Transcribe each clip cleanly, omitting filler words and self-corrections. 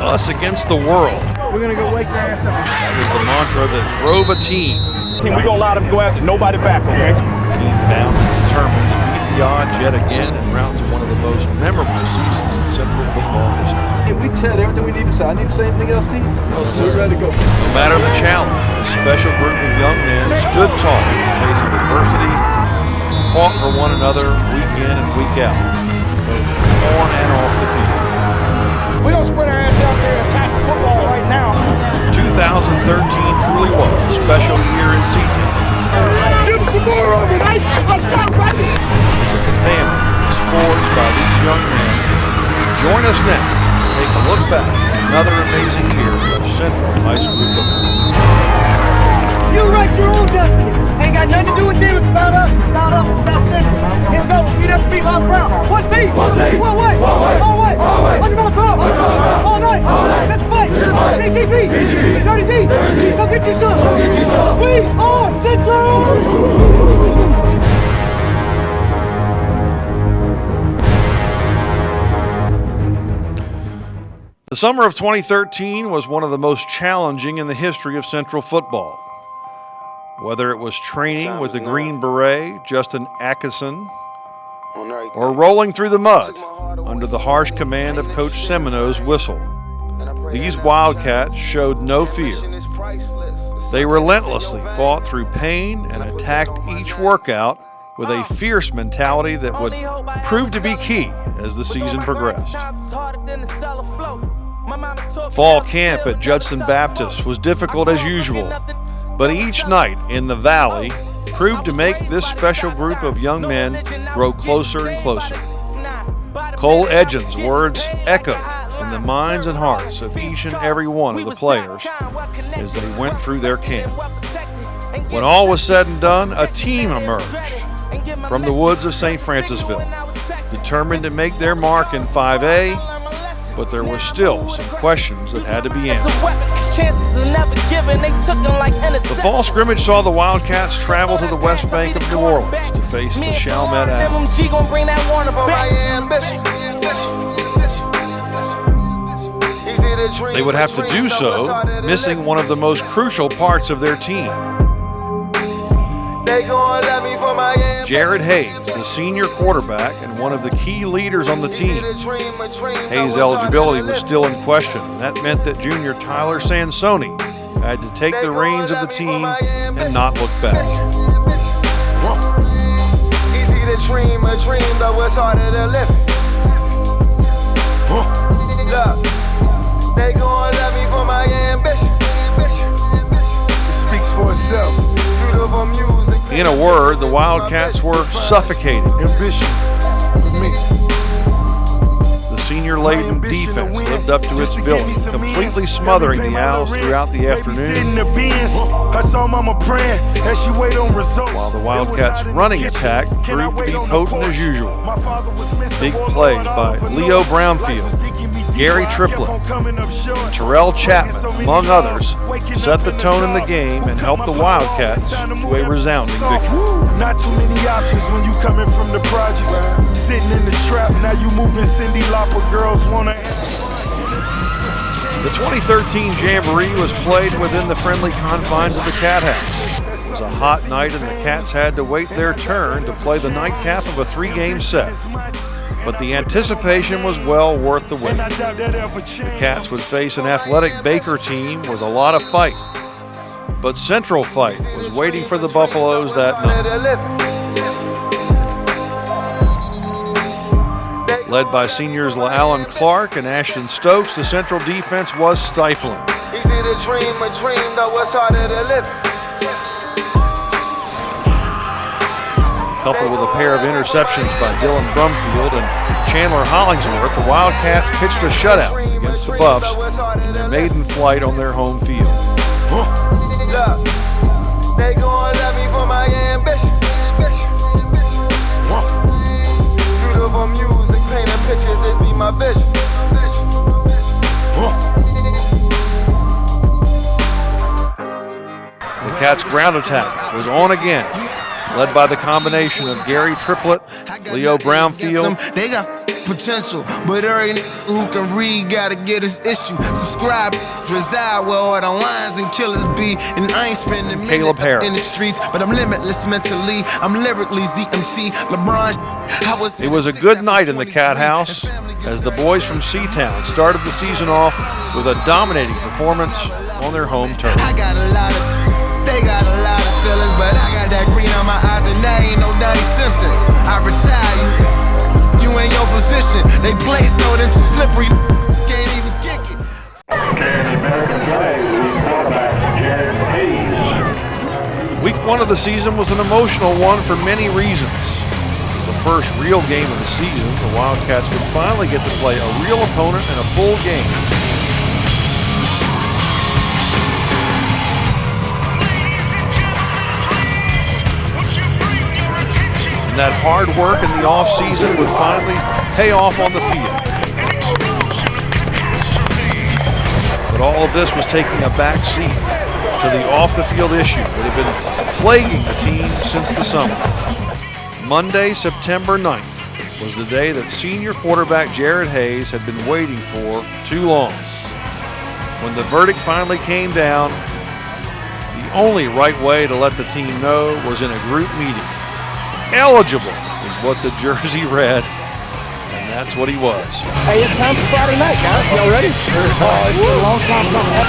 Us against the world. We're going to go wake their ass up. That was the mantra that drove a team. We're going to allow them to go after nobody back, okay? Team bound and determined to beat the odds yet again and round to one of the most memorable seasons in Central football history. Yeah, we said everything we need to say. I need to say anything else, team? No, sir. We're ready to go. No matter the challenge, a special group of young men stood tall in the face of adversity, fought for one another week in and week out, both on and off the field. We're going to sprint our ass out there and attack football right now. 2013 truly was a special year in C-Town. Give us some more overnight. Let's go, baby. Music of family is forged by these young men. Join us now to take a look back at another amazing year of Central High School football. You write your own destiny. Ain't got nothing to do with them. It's about us. It's about us. It's about Central. Here we go. Beat up feet on ground. What's me? What's me? One way. One way. All way. All way. On your mouth up. All night. All night. Central fight. ATP. 30D. Go get you some. Go get you some. We are Central. The summer of 2013 was one of the most challenging in the history of Central football. Whether it was training with the Green Beret, Justin Atkinson, or rolling through the mud under the harsh command of Coach Semino's whistle, these Wildcats showed no fear. They relentlessly fought through pain and attacked each workout with a fierce mentality that would prove to be key as the season progressed. Fall camp at Judson Baptist was difficult as usual, but each night in the Valley proved to make this special group of young men grow closer and closer. Cole Edgens' words echoed in the minds and hearts of each and every one of the players as they went through their camp. When all was said and done, a team emerged from the woods of St. Francisville, determined to make their mark in 5A, but there were still some questions that had to be answered. The fall scrimmage saw the Wildcats travel to the West Bank of New Orleans to face the Chalmette Owls. They would have to do so, missing one of the most crucial parts of their team. Jared Hayes, the senior quarterback and one of the key leaders on the team. Hayes' eligibility was still in question. That meant that junior Tyler Sansoni had to take the reins of the team and not look back. Easy to dream a dream, though it's harder to live. Look, they gon' love me for my ambition. It speaks for itself. Beautiful music. In a word, the Wildcats were suffocating. Ambition for me. The senior-laden defense lived up to its billing, completely smothering the Owls throughout the afternoon, while the Wildcats' running attack proved to be potent as usual. Big plays by Leo Brownfield, Gary Triplett, Terrell Chapman, among others, set the tone in the game and helped the Wildcats to a resounding victory. Not too many options when you coming from the projects. Sitting in the trap, now you moving Cindy Lauper, girls wanna. The 2013 Jamboree was played within the friendly confines of the Cat House. It was a hot night and the Cats had to wait their turn to play the nightcap of a 3-game set. But the anticipation was well worth the wait. The Cats would face an athletic Baker team with a lot of fight. But Central Fight was waiting for the Buffaloes that night. Led by seniors Alan Clark and Ashton Stokes, the Central defense was stifling. Easy to dream a dream, though it's harder to live. Coupled with a pair of interceptions by Dylan Brumfield and Chandler Hollingsworth, the Wildcats pitched a shutout against the Buffs in their maiden flight on their home field. Look, they gon' love me for my ambition. Beautiful music, painting pictures, it be my vision. The Cats' ground attack was on again. led by the combination of Gary Triplett, Leo Brownfield, They got potential, but every who can read gotta get his issue. Subscribe, reside where all the lines and killers be. And I ain't spending Caleb Harris. in the streets, but I'm limitless mentally. I'm lyrically ZMT. LeBron. It was a good night in the Cat House as the boys from Seatown started the season off with a dominating performance on their home turf. They got a lot of feelings, but I got that green on my eyes, and that ain't no Donnie Simpson. I retire you in your position. They play so then too slippery, can't even kick it. Carrying the American flag, lead quarterback Jared Hayes. Week 1 of the season was an emotional one for many reasons. The first real game of the season, the Wildcats would finally get to play a real opponent in a full game. And that hard work in the offseason would finally pay off on the field. But all of this was taking a back seat to the off-the-field issue that had been plaguing the team since the summer. Monday, September 9th was the day that senior quarterback Jared Hayes had been waiting for too long. When the verdict finally came down, the only right way to let the team know was in a group meeting. Eligible is what the jersey read, and that's what he was. Hey, it's time for Friday night, guys. Y'all ready? It's been a long time coming.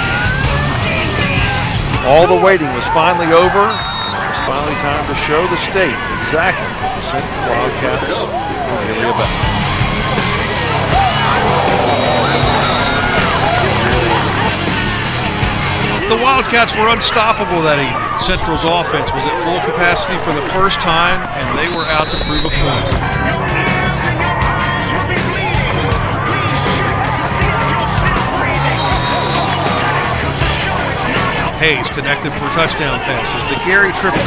All the waiting was finally over. It was finally time to show the state exactly what the Central Wildcats were really about. The Wildcats were unstoppable that evening. Central's offense was at full capacity for the first time, and they were out to prove a point. Hayes connected for touchdown passes to Gary Triplett.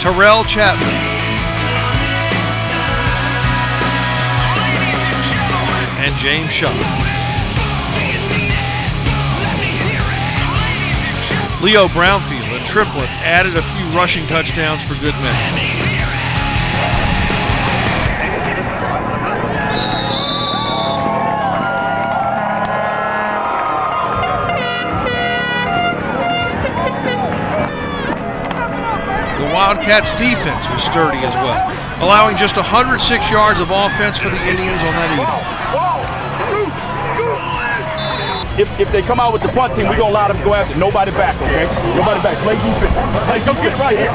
Terrell Chapman. And James Shaw. Leo Brownfield and Triplett added a few rushing touchdowns for good measure. The Wildcats' defense was sturdy as well, allowing just 106 yards of offense for the Indians on that evening. If they come out with the punt team, we're going to allow them to go after nobody back, okay? Nobody back. Play defense. Hey, go get right here.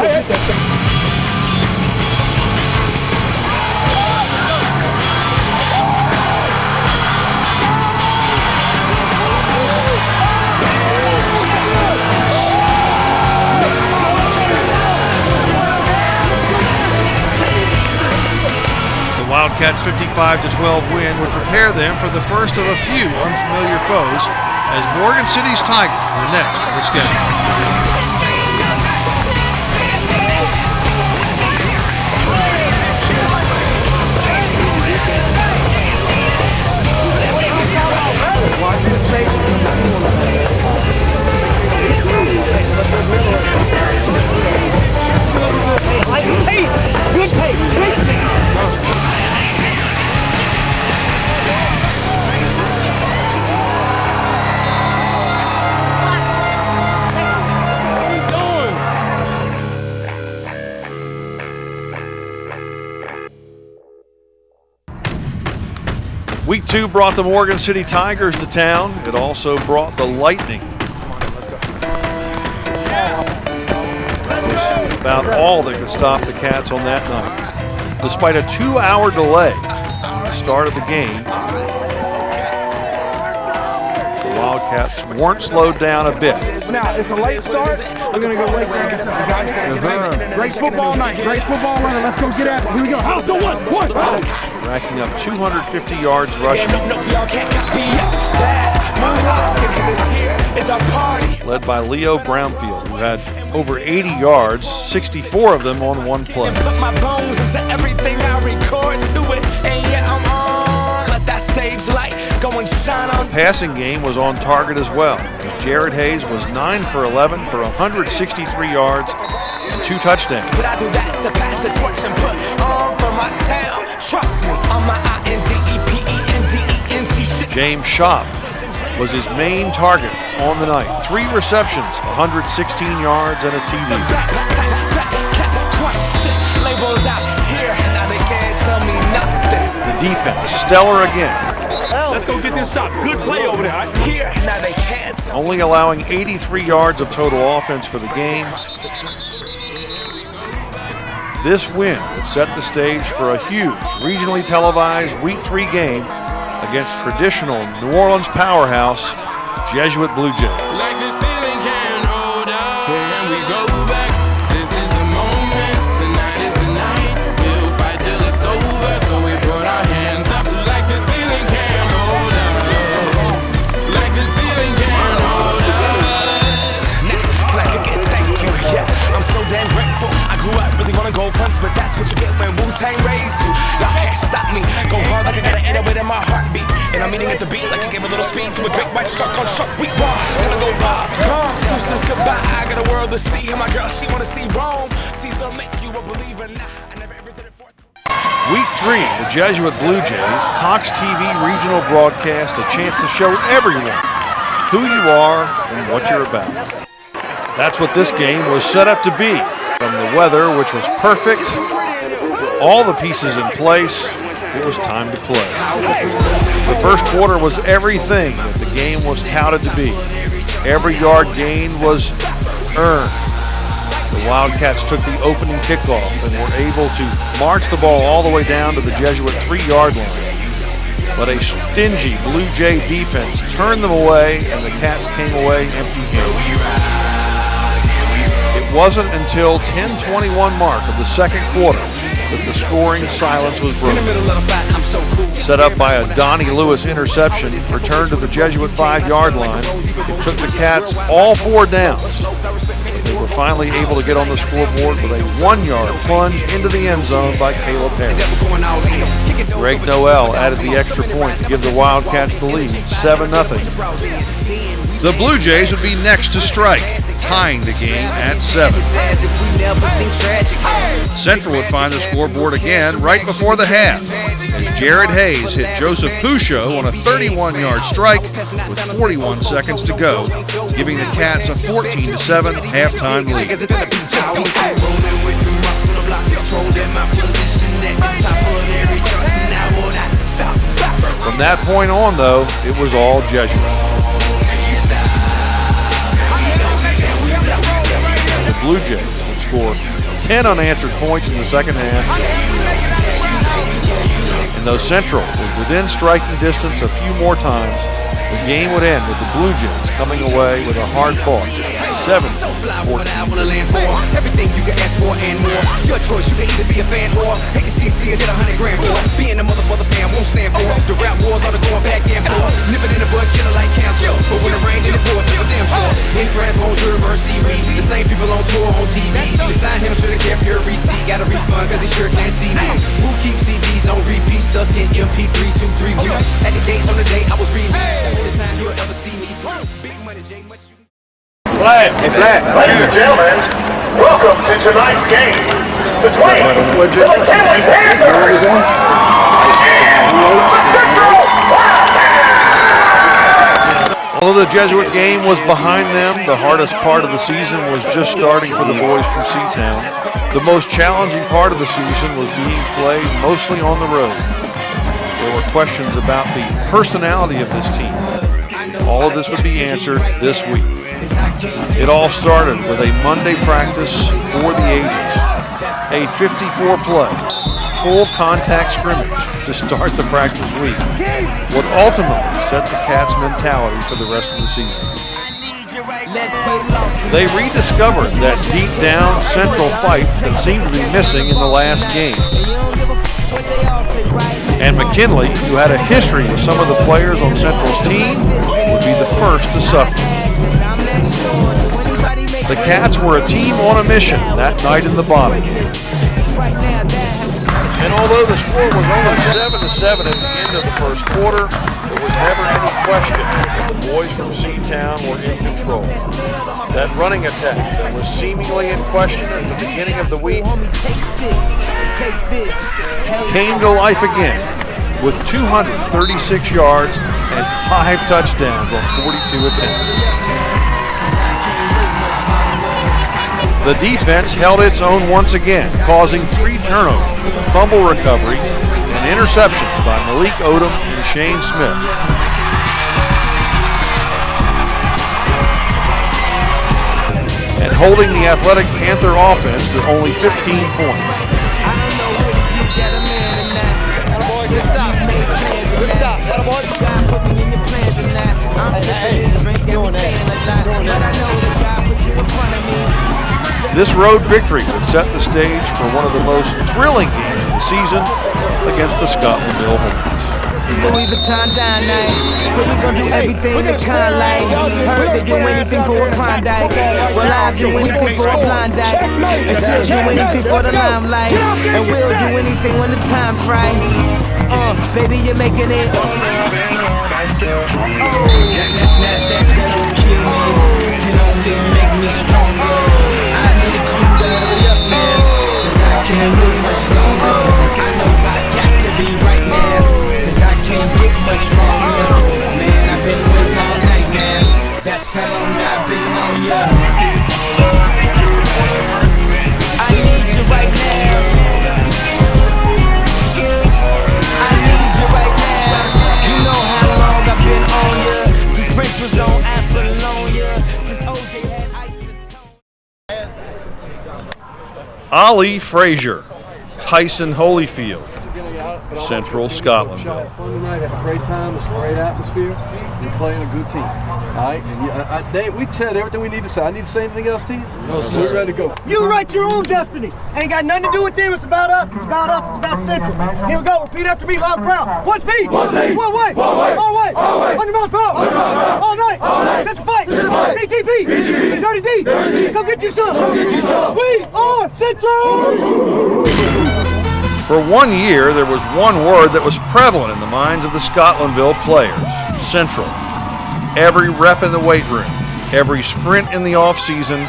Wildcats' 55-12 win would prepare them for the first of a few unfamiliar foes as Morgan City's Tigers were next on the schedule. Good pace. Week 2 brought the Morgan City Tigers to town. It also brought the Lightning. That was about all that could stop the Cats on that night. Despite a 2-hour delay in the start of the game, the Wildcats weren't slowed down a bit. Now, it's a late start. We're going to go late there. Guys, great football night. Great football night. Let's go get at it. Here we go. House of one. Racking up 250 yards rushing. Led by Leo Brownfield, who had over 80 yards, 64 of them on one play. Put my bones into everything I record to it, and yeah, I'm on. Let that stage light go and shine on. Passing game was on target as well, as Jared Hayes was 9 for 11 for 163 yards and 2 touchdowns. But I do that to pass the torch and put on for my town. Trust me, on my INDEPENDENT shit. James Schaub was his main target on the night. 3 receptions, 116 yards, and a TD. Labels out here, now they can't tell me nothing. The defense, stellar again. Let's go get this stop. Good play over there. Here, now they can't tell me. Only allowing 83 yards of total offense for the game. This win would set the stage for a huge regionally televised Week 3 game against traditional New Orleans powerhouse, Jesuit Blue Jays. Like the ceiling can't hold up. Can we go back? This is the moment. Tonight is the night. We'll fight till it's over. So we put our hands up. Like the ceiling can't hold us. Like the ceiling can't hold us. Nah, can I kick it? Thank you. Yeah, I'm so damn grateful. I grew up really wanna go fronts, but that's what you get when Wu-Tang raised you. Y'all can't stop me. Go hard like I gotta end it within my heartbeat. And I'm eating at the beat like I gave a little speed to a great white shark on Shark Week. Till I go gone. Deuces goodbye. I got a world to see. And my girl, she wanna see Rome. Caesar make you a believer. Nah, I never ever did it for. Week 3, the Jesuit Blue Jays, Cox TV regional broadcast, a chance to show everyone who you are and what you're about. That's what this game was set up to be. From the weather, which was perfect, all the pieces in place, it was time to play. The first quarter was everything that the game was touted to be. Every yard gain was earned. The Wildcats took the opening kickoff and were able to march the ball all the way down to the Jesuit 3-yard line. But a stingy Blue Jay defense turned them away, and the Cats came away empty-handed. It wasn't until 10:21 mark of the second quarter that the scoring silence was broken. Set up by a Donnie Lewis interception, returned to the Jesuit 5-yard line. It took the Cats all 4 downs. They were finally able to get on the scoreboard with a 1-yard plunge into the end zone by Caleb Harris. Greg Noel added the extra point to give the Wildcats the lead, 7-0. The Blue Jays would be next to strike, tying the game at 7. Central would find the scoreboard again right before the half, as Jared Hayes hit Joseph Pouchot on a 31-yard strike with 41 seconds to go, giving the Cats a 14-7 halftime lead. From that point on, though, it was all Jesuit. The Blue Jays would score 10 unanswered points in the second half. And though Central was within striking distance a few more times, the game would end with the Blue Jays coming away with a hard-fought 7-14. Everything you can ask for and more. Your choice, you can either be a fan or hate to see and get $100 grand for. Being a mother fan won't stand for. The rap wars are the going back and forth. Nip it in the bud, killer like cancer. But when it rains, it pours, never damn sure. In France, bonjour, mercy, the same people on tour on TV. They signed him, should've kept your receipt. Got a refund, cause he sure can't see me. Who keeps CDs on repeat, stuck in MP3s 2-3 weeks. At the gates on the day I was released. Only time you'll ever see me through. Big money, Jay, much you. Ladies and gentlemen, welcome to tonight's game between the McKinley Panthers and the Central Wildcats. Although the Jesuit game was behind them, the hardest part of the season was just starting for the boys from Seatown. The most challenging part of the season was being played mostly on the road. There were questions about the personality of this team. All of this would be answered this week. It all started with a Monday practice for the ages, a 54-play, full contact scrimmage to start the practice week, what ultimately set the Cats' mentality for the rest of the season. They rediscovered that deep down Central fight that seemed to be missing in the last game. And McKinley, who had a history with some of the players on Central's team, would be the first to suffer. The Cats were a team on a mission that night in the bottom. And although the score was only 7-7 at the end of the first quarter, there was never any question that the boys from C-Town were in control. That running attack that was seemingly in question at the beginning of the week came to life again with 236 yards and 5 touchdowns on 42 attempts. The defense held its own once again, causing 3 turnovers with a fumble recovery and interceptions by Malik Odom and Shane Smith. And holding the athletic Panther offense to only 15 points. Good stop. Good stop. This road victory would set the stage for one of the most thrilling games of the season against the Scotlandville Hornets. Louis Vuitton dine night, so we gon' do everything the kind like. Heard they do anything for a Klondike. Well, I'll do anything for a blind dike. And she'll do anything for the limelight. And we'll do anything when the time's right. Baby, you're making it. That don't kill me. Can only make me stronger. I need you to hurry up, man. 'Cause I can't wait much longer. I know I got to be right now. Can't get much longer. Man, I've been waiting all night, man. That's how long I've been on ya. I need you right now. I need you right now. You know how long I've been on ya. Since Prince was on Apollonia. Since OJ had isotone. Ali Frazier, Tyson Holyfield, Central Scotlandville. Fun tonight, had a great time. It's a great atmosphere. You're playing a good team. All right, and we said everything we need to say. I need to say anything else to you? No, sir. We're ready to go. You write your own destiny. Ain't got nothing to do with them. It's about us. It's about us. It's about Central. Here we go. Repeat after me, loud and proud. One speed. One speed. One way. One way. All way. All way. 100 miles per hour. 100 miles per hour. All night. All night. Central fight. Central fight. BTP. BTP. Dirty D. Dirty D. Come get you some. Come get you some. We are Central. For 1 year, there was one word that was prevalent in the minds of the Scotlandville players: Central. Every rep in the weight room, every sprint in the off-season,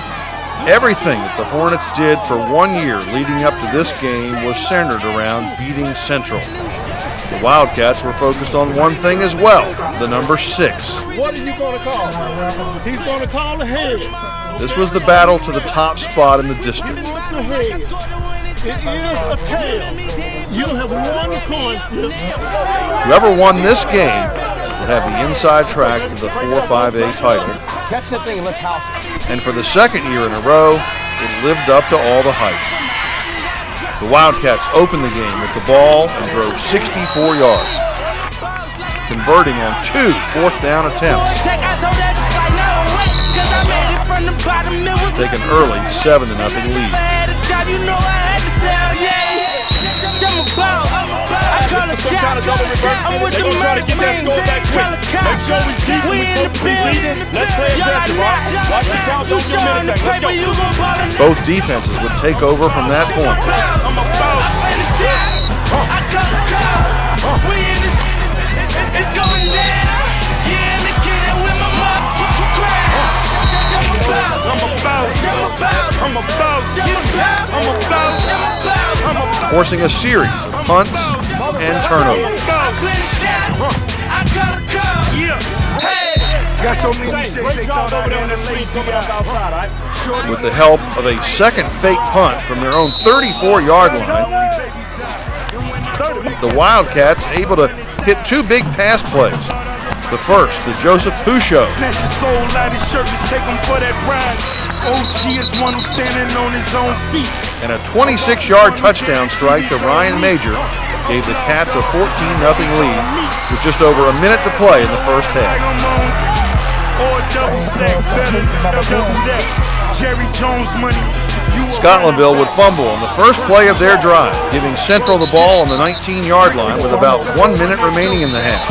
everything that the Hornets did for 1 year leading up to this game was centered around beating Central. The Wildcats were focused on one thing as well, the number 6. What are you going to call? He's going to call ahead. This was the battle to the top spot in the district. It is a tail. You have won the coin flip. Whoever won this game would have the inside track to the 4-5A title. Catch that thing and let's house it. And for the second year in a row, it lived up to all the hype. The Wildcats opened the game with the ball and drove 64 yards, converting on 2 fourth-down attempts. Take an early 7-0 lead. I'm with the murder teams and color cops. We in the building. Y'all not. You showing the paper, you gon' ball in. Both defenses would take over from that point. I'm a boss. I call the calls. We in this. It's going down. Yeah, and the kid that with my mom. I'm a boss. I'm a boss. I'm a boss. I'm a boss. Forcing a series of punts and turnovers. With the help of a second fake punt from their own 34-yard line, the Wildcats able to hit 2 big pass plays. The first to Joseph Pouchot. Snatch his soul out his shirt, just take him for that ride. OG is one who's standing on his own feet. And a 26-yard touchdown strike to Ryan Major gave the Cats a 14-0 lead with just over a minute to play in the first half. Scotlandville would fumble on the first play of their drive, giving Central the ball on the 19-yard line with about 1 minute remaining in the half.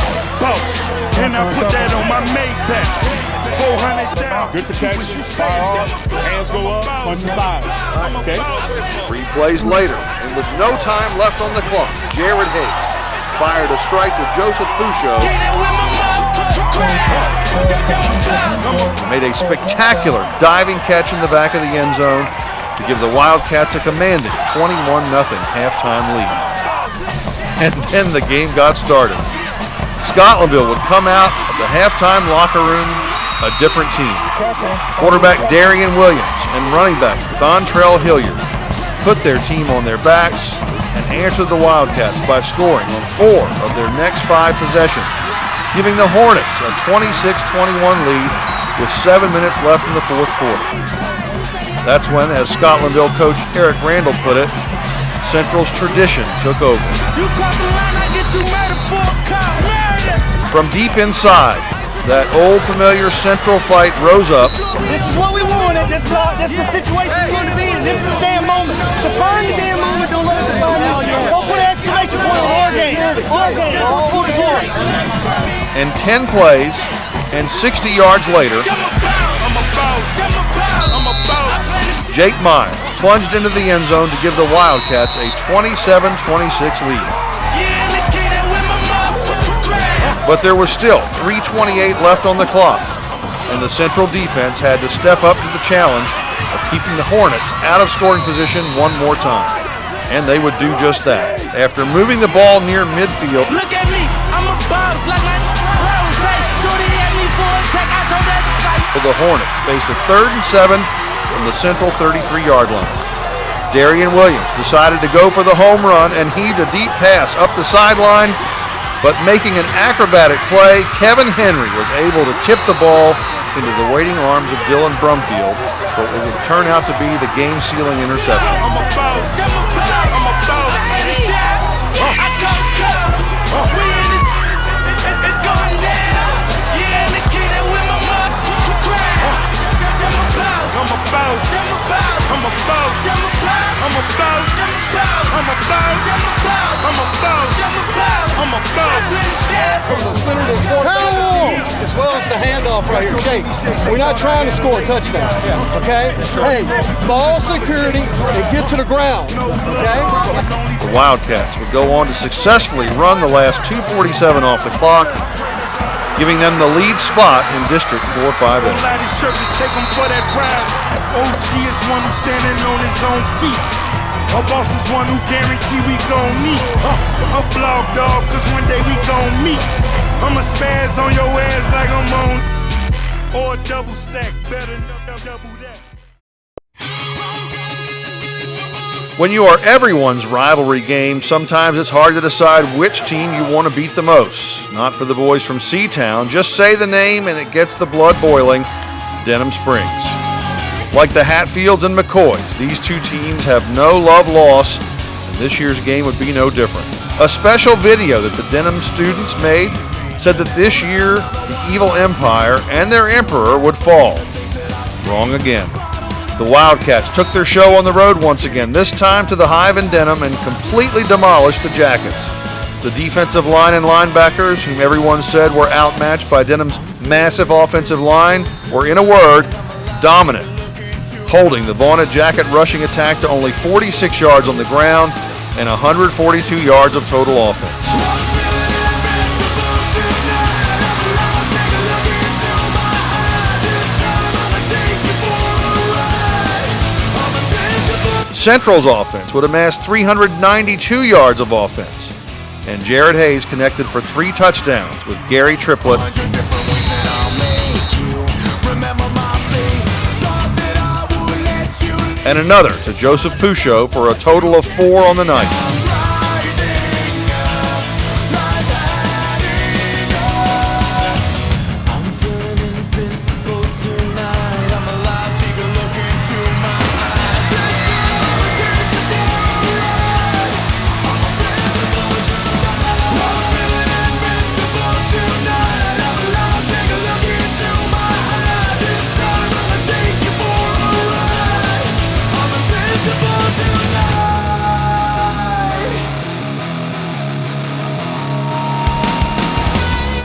400 down. Good protection, fire off, hands go up, punch aside. Okay? 3 plays later, and with no time left on the clock, Jared Hayes fired a strike to Joseph Pouchot. Made a spectacular diving catch in the back of the end zone to give the Wildcats a commanding 21-0 halftime lead. And then the game got started. Scotlandville would come out of the halftime locker room a different team. Quarterback Darian Williams and running back Dontrell Hilliard put their team on their backs and answered the Wildcats by scoring on 4 of their next 5 possessions, giving the Hornets a 26-21 lead with 7 minutes left in the fourth quarter. That's when, as Scotlandville coach Eric Randall put it, Central's tradition took over. From deep inside, that old familiar Central fight rose up. This is what we wanted. This is the situation it's going to be. And this is the damn moment. Define the damn moment. Don't let it define it. Don't put an exclamation point on our game. Our game. Our foot is ours. And 10 plays and 60 yards later, Jake Meyer plunged into the end zone to give the Wildcats a 27-26 lead. But there was still 3:28 left on the clock, and the Central defense had to step up to the challenge of keeping the Hornets out of scoring position one more time. And they would do just that. After moving the ball near midfield, Look at me, I'm a boss like my Rose. Shorty at me for a check, I told that. the Hornets faced a 3rd and 7 from the Central 33-yard line. Darian Williams decided to go for the home run and heaved a deep pass up the sideline. But making an acrobatic play, Kevin Henry was able to tip the ball into the waiting arms of Dylan Brumfield, but it would turn out to be the game-sealing interception. From the center to the quarterback, as well as the handoff right here. Jake, we're not trying to score a touchdown, okay? Hey, ball security and get to the ground, okay? The Wildcats would go on to successfully run the last 2:47 off the clock, giving them the lead spot in District 4-5A. OG is one who's standing on his own feet. Our boss is one who guarantee we gon' meet. A blog dog, cause one day we gon' meet. I'ma spaz on your ass like I'm on. Or double stack, better double that. When you are everyone's rivalry game, sometimes it's hard to decide which team you want to beat the most. Not for the boys from C-Town. Just say the name and it gets the blood boiling. Denham Springs. Like the Hatfields and McCoys, these two teams have no love lost, and this year's game would be no different. A special video that the Denham students made said that this year the evil empire and their emperor would fall. Wrong again. The Wildcats took their show on the road once again, this time to the Hive in Denham, and completely demolished the Jackets. The defensive line and linebackers, whom everyone said were outmatched by Denham's massive offensive line, were, in a word, dominant, holding the vaunted Jacket rushing attack to only 46 yards on the ground and 142 yards of total offense. Central's offense would amass 392 yards of offense, and Jared Hayes connected for 3 touchdowns with Gary Triplett and another to Joseph Pouchot for a total of 4 on the night.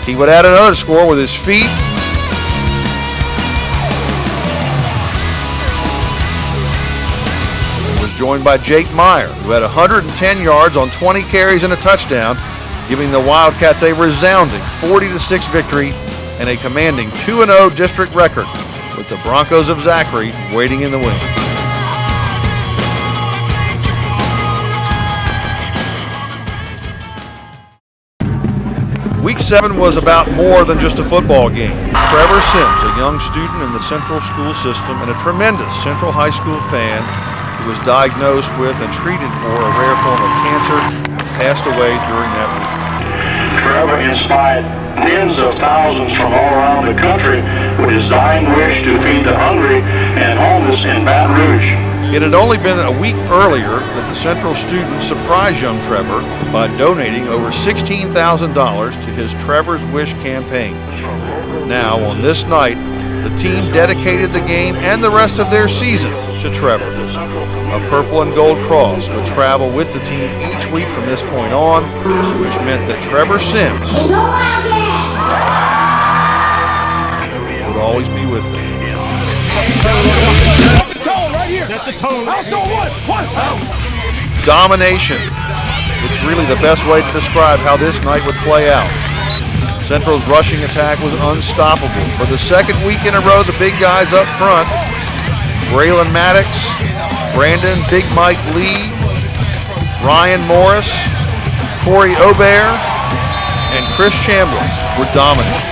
He would add another score with his feet joined by Jake Meyer, who had 110 yards on 20 carries and a touchdown, giving the Wildcats a resounding 40-6 victory and a commanding 2-0 district record, with the Broncos of Zachary waiting in the wings. Week 7 was about more than just a football game. Trevor Sims, a young student in the Central school system and a tremendous Central High School fan who was diagnosed with and treated for a rare form of cancer, passed away during that week. Trevor inspired tens of thousands from all around the country with his dying wish to feed the hungry and homeless in Baton Rouge. It had only been a week earlier that the Central students surprised young Trevor by donating over $16,000 to his Trevor's Wish campaign. Now, on this night, the team dedicated the game and the rest of their season to Trevor. A purple and gold cross would travel with the team each week from this point on, which meant that Trevor Sims would always be with them. Domination. It's really the best way to describe how this night would play out. Central's rushing attack was unstoppable. For the second week in a row, the big guys up front, Braylon Maddox, Brandon Big Mike Lee, Ryan Morris, Corey Aubert, and Chris Chambliss were dominant.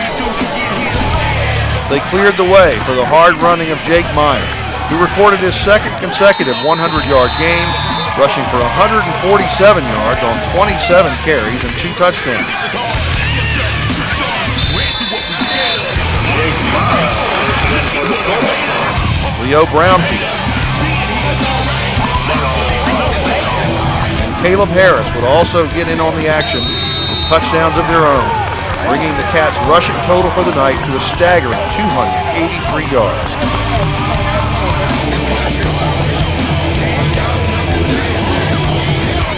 They cleared the way for the hard running of Jake Meyer, who recorded his second consecutive 100-yard game, rushing for 147 yards on 27 carries and 2 touchdowns. Leo Brownfield and Caleb Harris would also get in on the action with touchdowns of their own, bringing the Cats' rushing total for the night to a staggering 283 yards.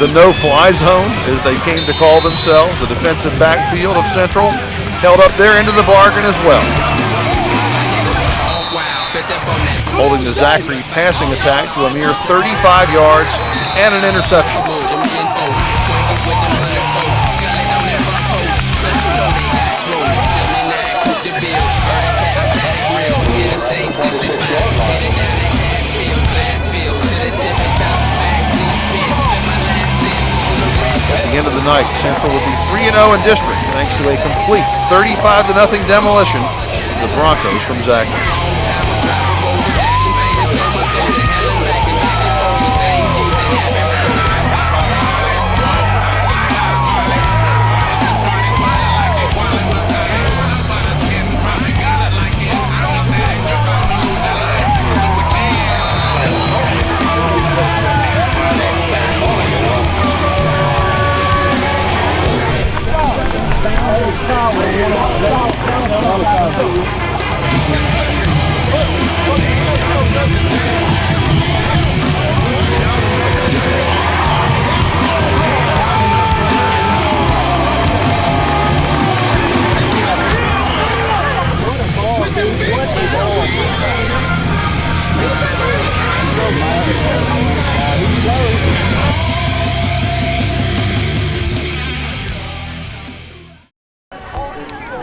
The no-fly zone, as they came to call themselves, the defensive backfield of Central, held up their end of the bargain as well, holding the Zachary passing attack to a mere 35 yards and an interception. At the end of the night, Central would be 3-0 in district thanks to a complete 35-0 demolition of the Broncos from Zachary.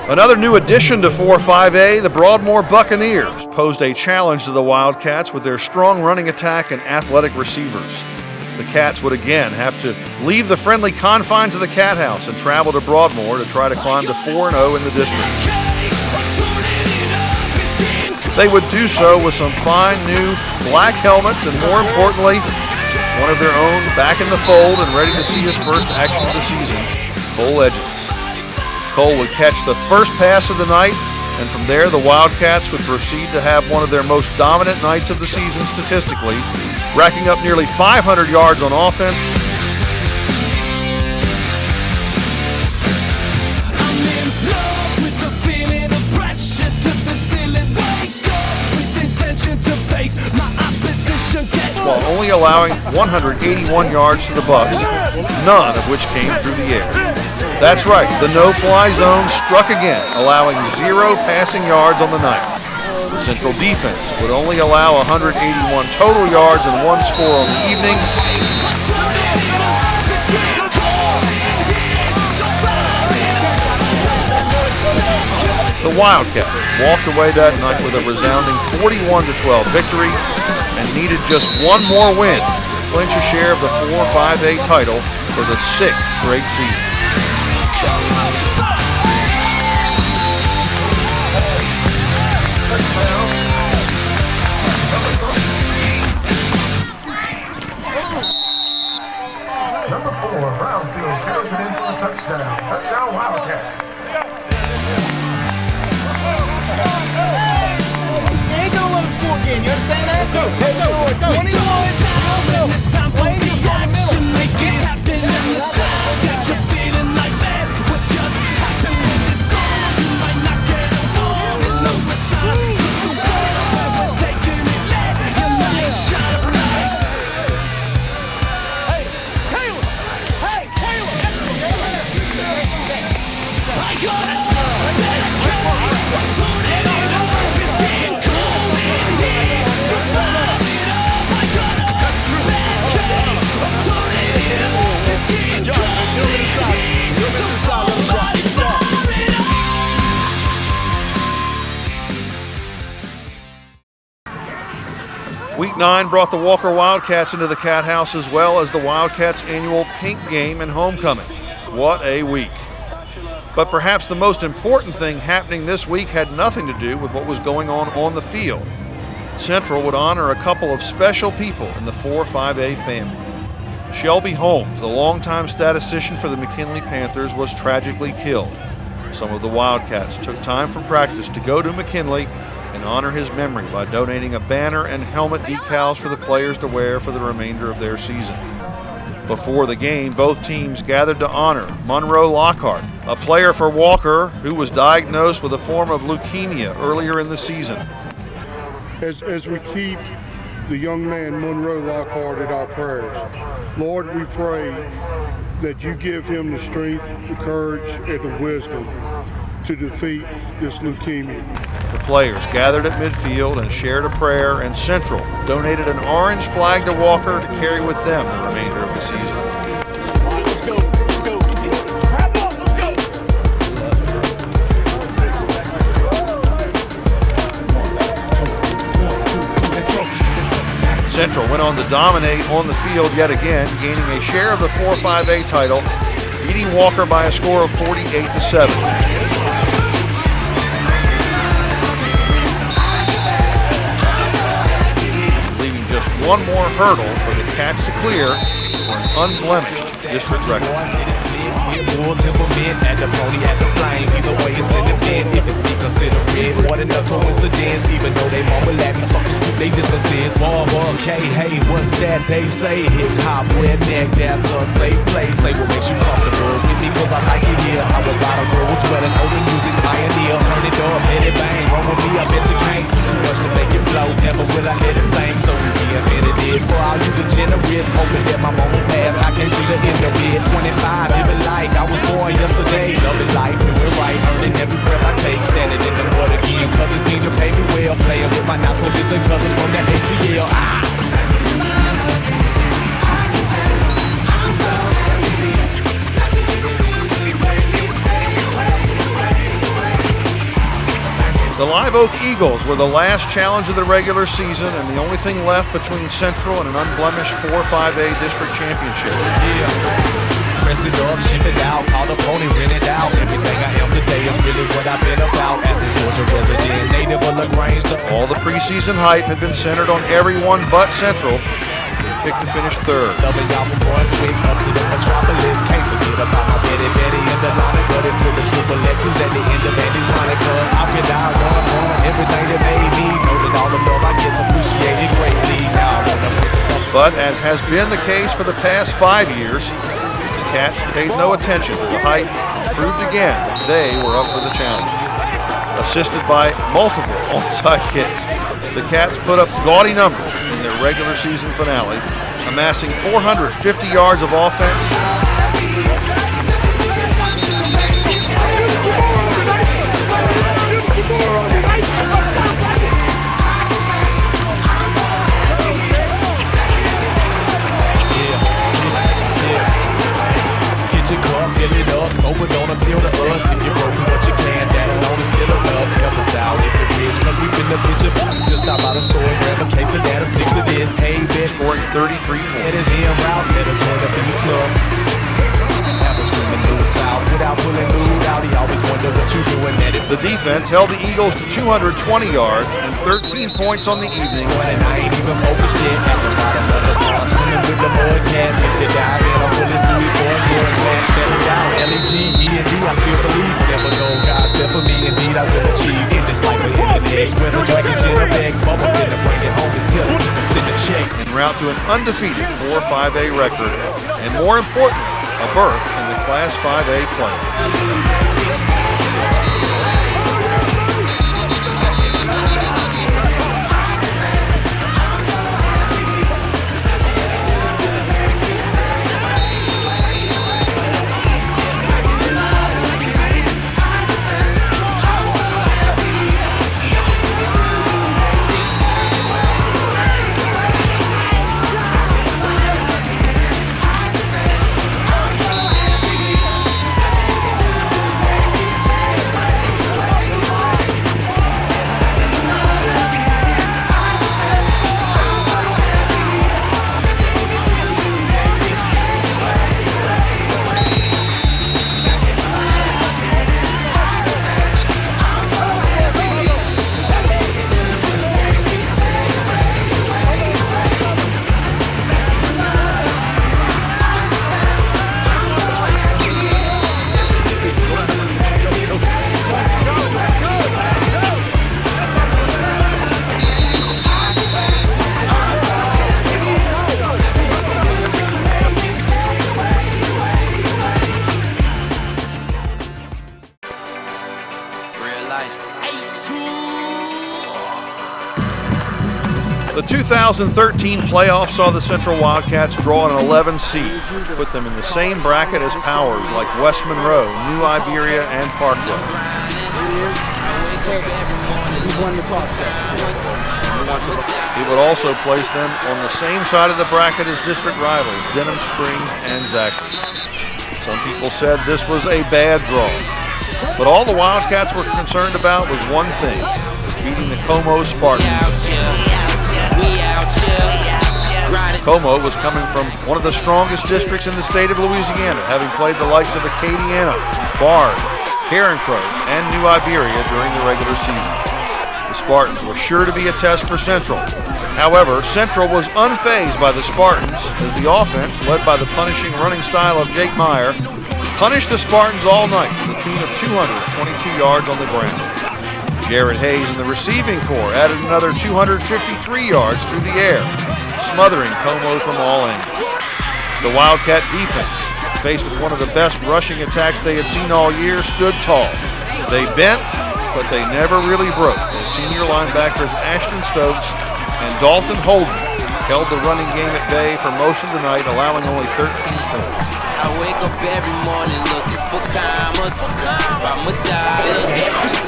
Another new addition to 4-5A, the Broadmoor Buccaneers posed a challenge to the Wildcats with their strong running attack and athletic receivers. The Cats would again have to leave the friendly confines of the Cat House and travel to Broadmoor to try to climb to 4-0 in the district. They would do so with some fine new black helmets and, more importantly, one of their own back in the fold and ready to see his first action of the season, Cole Edgens. Cole would catch the first pass of the night, and from there the Wildcats would proceed to have one of their most dominant nights of the season statistically, racking up nearly 500 yards on offense. While only allowing 181 yards to the Bucs, none of which came through the air. That's right, the no-fly zone struck again, allowing 0 passing yards on the night. The Central defense would only allow 181 total yards and one score on the evening. The Wildcats walked away that night with a resounding 41-12 victory and needed just one more win to clinch a share of the 4-5A title for the 6th straight season. Number 4, Brownfield carries it in for a touchdown. Touchdown, Wildcats. You ain't gonna let him score again, you understand that? Go, go, 21. It's time for the action. Make it happen in the sun. Got you feeling like that. What just happened when it's on? You might not get along. There's no sign to the world where we're taking it left. Your light shine of light. Hey, Caleb! Hey, Caleb! I got it. Better case. What's on it? It's getting cold in here. So fire it up. I got it. Better case. What's on it? It's getting cold in here. So somebody fire it up. Week 9 brought the Walker Wildcats into the Cat House as well as the Wildcats' annual Pink Game and Homecoming. What a week. But perhaps the most important thing happening this week had nothing to do with what was going on the field. Central would honor a couple of special people in the 4-5A family. Shelby Holmes, the longtime statistician for the McKinley Panthers, was tragically killed. Some of the Wildcats took time from practice to go to McKinley and honor his memory by donating a banner and helmet decals for the players to wear for the remainder of their season. Before the game, both teams gathered to honor Monroe Lockhart, a player for Walker who was diagnosed with a form of leukemia earlier in the season. As we keep the young man Monroe Lockhart in our prayers, Lord, we pray that you give him the strength, the courage, and the wisdom to defeat this leukemia. The players gathered at midfield and shared a prayer, and Central donated an orange flag to Walker to carry with them the remainder of the season. Central went on to dominate on the field yet again, gaining a share of the 4-5A title, beating Walker by a score of 48-7. Just one more hurdle for the Cats to clear for an unblemished district record. Temperament at the pony at the flame. Either way it's in the bed. If it's me, consider it more than a coincidence. Even though they mumble at me, suckers keep they distances. Okay, hey, what's that they say? Hip hop, redneck, that's a safe place. Say what makes you comfortable with me, cause I like it here. I would buy the world, dwelling older music pioneer. Turn it up, let it bang. Roll with me, I bet you can't. Too much to make it flow. Never will I let it sing. So we reinvented it for all you degenerates. Hoping that my moment passed. I can't see the end of it. 25, living like I was born yesterday. Loving life, doing right, earning every breath I take. Standing in the mud again, cause it seemed to pay me well. Playing with my not so distant cousins from that ATL. The Live Oak Eagles were the last challenge of the regular season and the only thing left between Central and an unblemished 4-5A district championship. Press it up, ship it out, call the pony, rent it out. Everything I am today is really what I've been about. At the Georgia resident, native of LaGrange. All the preseason hype had been centered on everyone but Central. They picked to finish third. Loving y'all from Brunswick up to the metropolis. Can't forget about my Betty Betty and the line of gutted for the triple X's at the end of Andy's Monica. How could I run from everything that made me? Know that all the love I get appreciated greatly. Now I wanna pick this up. But as has been the case for the past 5 years, the Cats paid no attention to the hype and proved again that they were up for the challenge. Assisted by multiple onside kicks, the Cats put up gaudy numbers in their regular season finale, amassing 450 yards of offense, The defense held the Eagles to 220 yards and 13 points on the evening. And I ain't even focused yet at the bottom of the bar, swimming with the Wildcats. If they dive in, I'm really sweet for a boys match. Spell it out, L-E-G-E-N-D. I still believe whatever though God said for me, indeed I will achieve. In this life of infinite, whether drinking gin or bags, Bubba finna bring it home. It's telling people send a check. En route to an undefeated 4-5A record, and more importantly, a berth in the Class 5A playoffs. The 2013 playoffs saw the Central Wildcats draw an 11 seed, which put them in the same bracket as powers like West Monroe, New Iberia, and Parkway. It would also place them on the same side of the bracket as district rivals Denham Springs and Zachary. Some people said this was a bad draw, but all the Wildcats were concerned about was one thing: beating the Como Spartans. Como was coming from one of the strongest districts in the state of Louisiana, having played the likes of Acadiana, Bard, Carencro, and New Iberia during the regular season. The Spartans were sure to be a test for Central. However, Central was unfazed by the Spartans as the offense, led by the punishing running style of Jake Meyer, punished the Spartans all night to the tune of 222 yards on the ground. Jared Hayes in the receiving corps added another 253 yards through the air, smothering Como from all angles. The Wildcat defense, faced with one of the best rushing attacks they had seen all year, stood tall. They bent, but they never really broke, as senior linebackers Ashton Stokes and Dalton Holden held the running game at bay for most of the night, allowing only 13 points. I wake up every morning looking for commas, about my dollars,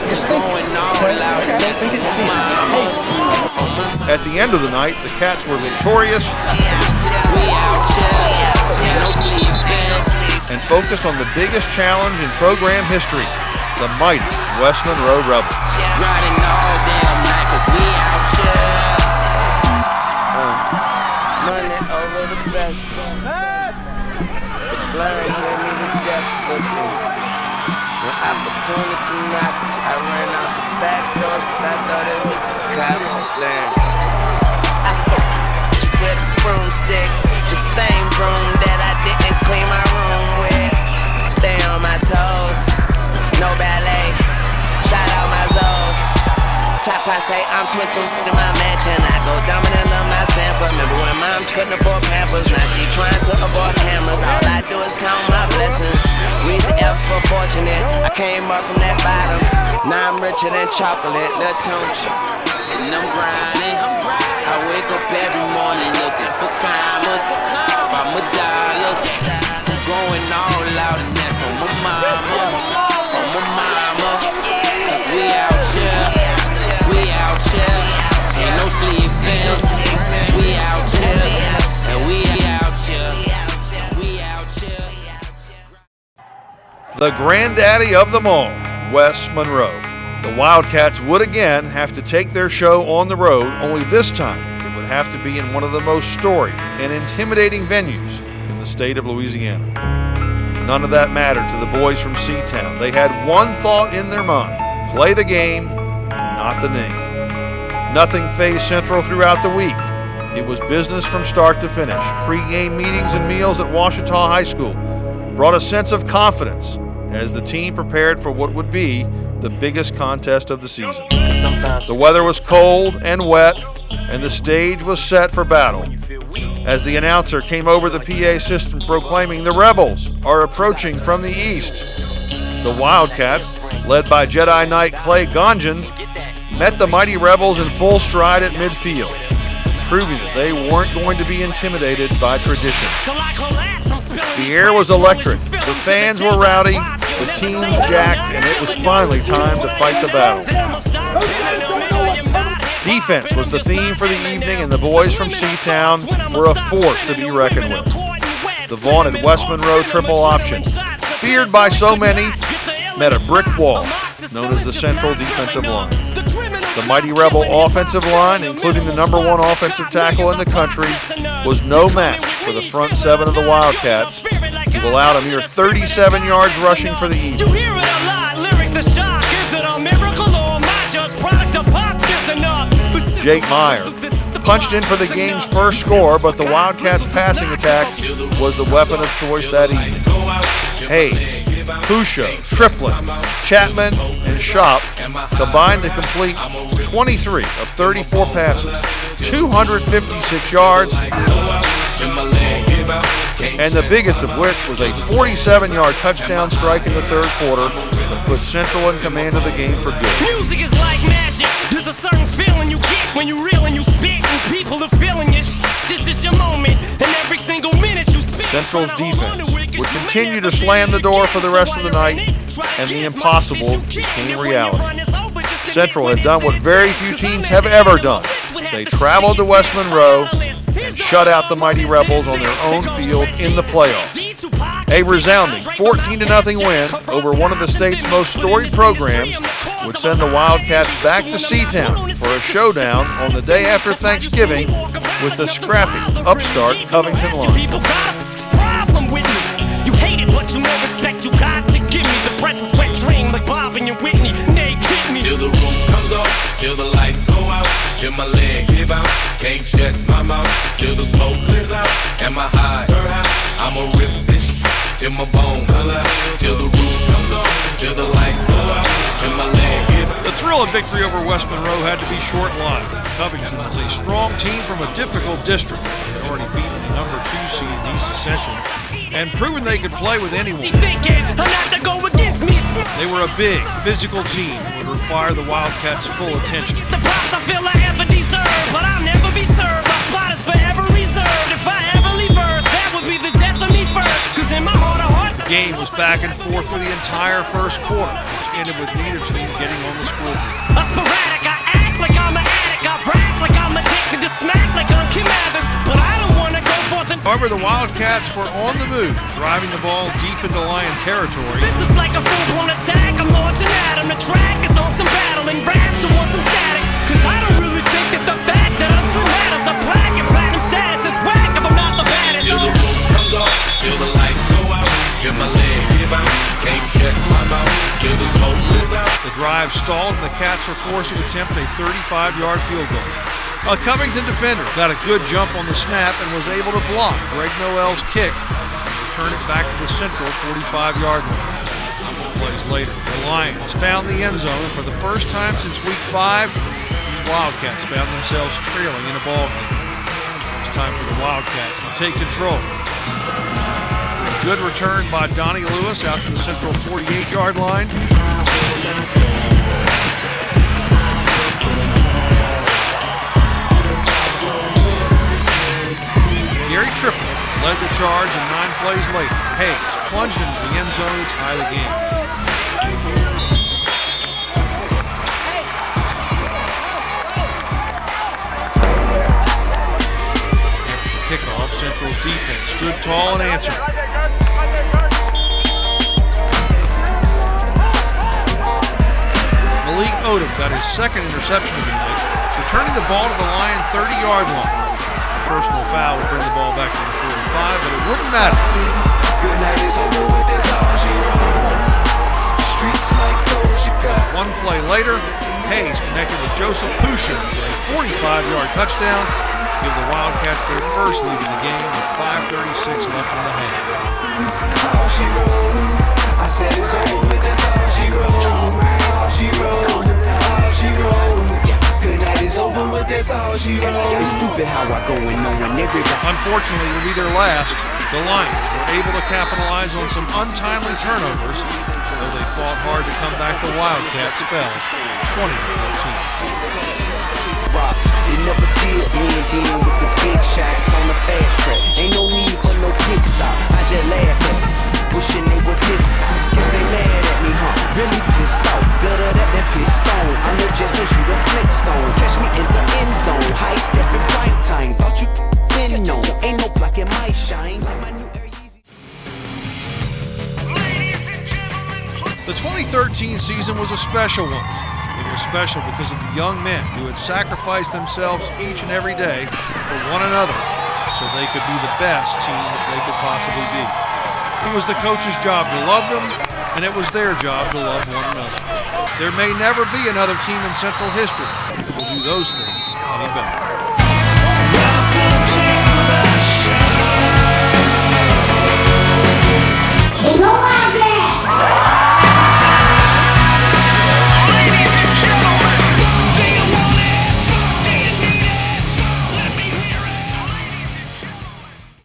it's going all out, that's mama. At the end of the night, the Cats were victorious and focused on the biggest challenge in program history, the mighty West Monroe Rebels. Riding all damn night 'cause we out here. Money over the best. The blur hear me to death looking. When opportunity knocked, I ran out the back doors, but I thought it was the cops. Damn. I with a broomstick, the same broom that I didn't clean my room with. Stay on my toes, no ballet. Shout out my Zoes. Top I say I'm twisting in my mansion. I go dominant on my sample. Remember when moms couldn't afford Pampers? Now she trying to avoid cameras. All I do is count my blessings. Reason F for fortunate. I came up from that bottom. Now I'm richer than chocolate. Lil' Tunch. And I'm grinding. I wake up every morning looking for commas, about my dollars. I'm going all out and that's on my mama. On my mama. 'Cause we out here. We out here. Ain't no sleeping. We out here. And we out here. We out here. The granddaddy of them all, West Monroe. The Wildcats would again have to take their show on the road, only this time it would have to be in one of the most storied and intimidating venues in the state of Louisiana. None of that mattered to the boys from Seatown. They had one thought in their mind: Play the game, not the name. Nothing phased Central throughout the week. It was business from start to finish. Pre-game meetings and meals at Ouachita High School brought a sense of confidence as the team prepared for what would be the biggest contest of the season. The weather was cold and wet, and the stage was set for battle. As the announcer came over the PA system proclaiming the Rebels are approaching from the east, the Wildcats, led by Jedi Knight Clay Gonjan, met the mighty Rebels in full stride at midfield, proving that they weren't going to be intimidated by tradition. The air was electric, the fans were rowdy, the teams jacked, and it was finally time to fight the battle. Defense was the theme for the evening, and the boys from Seatown were a force to be reckoned with. The vaunted West Monroe triple option, feared by so many, met a brick wall known as the Central defensive line. The mighty Rebel offensive line, including the #1 offensive tackle in the country, was no match for the front seven of the Wildcats, who allowed a mere 37 yards rushing for the evening. Jake Meyer punched in for the game's first score, but the Wildcats' passing attack was the weapon of choice that evening. Hayes, Pusha, Triplett, Chapman, and Shop combined to complete 23 of 34 passes, 256 yards, and the biggest of which was a 47-yard touchdown strike in the third quarter that put Central in command of the game for good. Music is like magic. There's a certain feeling you get when you reel and you spit, and people are feeling it. This is your moment, and every single minute you spit. Central's defense would continue to slam the door for the rest of the night, and the impossible became reality. Central had done what very few teams have ever done. They traveled to West Monroe and shut out the mighty Rebels on their own field in the playoffs. A resounding 14-0 win over one of the state's most storied programs would send the Wildcats back to Seatown for a showdown on the day after Thanksgiving with the scrappy, upstart Covington line. You hate it, but you know respect you got to give me the presence wet dream like Bob and your Whitney. Nate hit me till the roof comes off, till the lights go out, till my leg give out, can't shut my mouth, till the smoke clears out, and my high, I'ma rip this till my bone color, till the roof comes off, till the lights go out, till my leg give out. The thrill of victory over West Monroe had to be short-lived. Covington was a strong team from a difficult district. They had already beaten the #2 seed in East Ascension and proven they could play with anyone. They were a big, physical team that would require the Wildcats' full attention. The prize I feel I ever deserve, but I'll never be served. My spot is forever reserved. If I ever leave Earth, that would be the death of me first. Cause in my heart of hearts, the game was back and forth for the entire first quarter, which ended with neither team getting on the scoreboard. A sporadic, I act like I'm an addict. I rap like I'm addicted to smack like I'm Kim Mathers, but I don't want to go forth and... However, the Wildcats were on the move, driving the ball deep into Lion territory. This is like a full-blown attack. I'm launching at him. The track is on some battling raps who want some static. Cause I don't really think that the fact that I'm still matters. A plaque and platinum status is whack if I'm not the baddest. Till the roof comes off, till the lights go out, till my leg give out, can't shut my mouth, till the smoke clears out. The drive stalled and the Cats were forced to attempt a 35-yard field goal. A Covington defender got a good jump on the snap and was able to block Greg Noel's kick and return it back to the Central 45-yard line. A couple plays later, the Lions found the end zone, and for the first time since Week 5, these Wildcats found themselves trailing in a ball game. It's time for the Wildcats to take control. A good return by Donnie Lewis out to the Central 48-yard line. Gary Triplett led the charge, and 9 plays later, Hayes plunged into the end zone to tie the game. After the kickoff, Central's defense stood tall and answered. Malik Odom got his second interception of the night, returning the ball to the Lion 30-yard line. Personal foul would bring the ball back to the 45, but it wouldn't matter. Good night is over with, that's all she wrote. Streets like gold, she got. 1 play later, Hayes connected with Joseph Pusher for a 45-yard touchdown to give the Wildcats their first lead in the game with 5:36 left in the half. All she wrote, I said it's over with, that's all she wrote. All she wrote, all she wrote. Good night is over with, that's all she wrote. It's stupid how I go and knowing everybody. Unfortunately, to be their last, the Lions were able to capitalize on some untimely turnovers. Though they fought hard to come back, the Wildcats fell 20-14. Rocks, they never did blend in with the big shots on the fast track. Ain't no need for no pit stop. I just laugh at them, wishing they were this. Guess they mad at me, huh? Really pissed off. Zeta that pistol. I know just as you the Flintstone. Catch me in the end zone. High step in prime time. Thought you been known. Ain't no block in my shine. Like my new Air Yeezy. The 2013 season was a special one. It was special because of the young men who had sacrificed themselves each and every day for one another so they could be the best team that they could possibly be. It was the coach's job to love them, and it was their job to love one another. There may never be another team in Central history who will do those things any better.